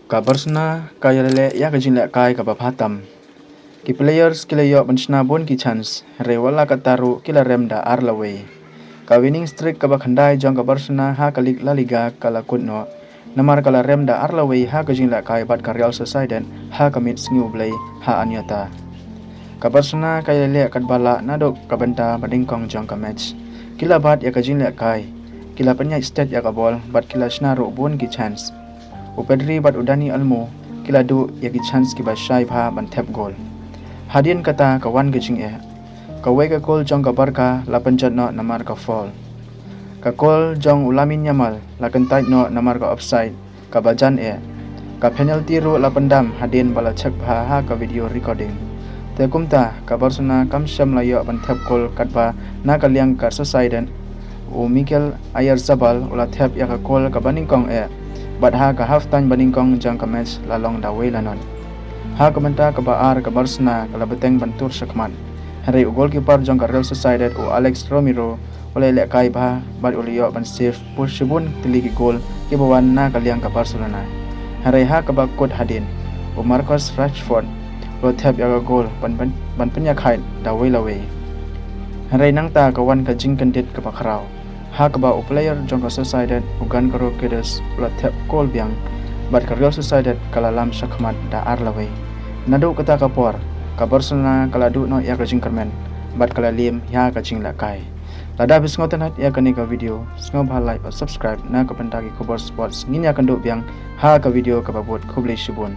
Kabarsna kayalele ya kajinle kai kabapatam. Ki players kila yo benchna bon ki chance rewala kataru kila remda arlawe. Ka winning streak kabakhandai jong kabarsna ha kalik La Liga kala kunno. Namar kala remda arlawe ha kajinle kai bat ka Real Sociedad ha kamit sngiu blay ha anyata. Kabarsna kayalele katbala nadok kabenta badingkong jong ka match. Kila bat ya kajinle kai. Kila penya state ya kabol bat kila shnaro bon ki chance. Upedri bat udani almo kila du yagi chance ki bashai bha ban tap goal. Hadian kata kawan gajing Kawai ka gol jong ka barka la pencet no namar ka fall. Ka gol jong ulamin nyamal la kentai no namar ka offside ka bajan Ka penalty ru la pendam hadian bala cek bha ha ka video recording. Te kumta ka Barcelona kam syam la yo ban tap goal katba na ka liang ka Sociedad Mikel Oyarzabal ula tap ya ka gol ka baningkong Bat ha ka half time baningkong jang ka match lalong da way lanon. Ha ka benta ka baar ka Barcelona kala beteng bantur sakman. Hari goalkeeper jang ka Real Sociedad Alex Romero oleh lek kai bah bat ulio ban save push sibun tiligi goal ki bawan na ka liang ka Barcelona. Hari ha ka bakut hadin Marcus Rashford lo tap ya ka goal ban penya khai da way la way. Hari nang ta ka wan ka jing kandit ka bakrau. Ha kaba player jong ka Sociedad ugan karo kedes ula tap gol biang bat ka Real Sociedad kala lam sakmat da arlaway. Nadu kata kapor ka Barcelona kala du no ya ka jing kermen bat kala lim ya ka jing la kai. Lada bis ngoten hat ya kani ka video sngo bha like subscribe na ka pentagi kubor sports nginya kan du biang ha ka video ka babot kubli shibun.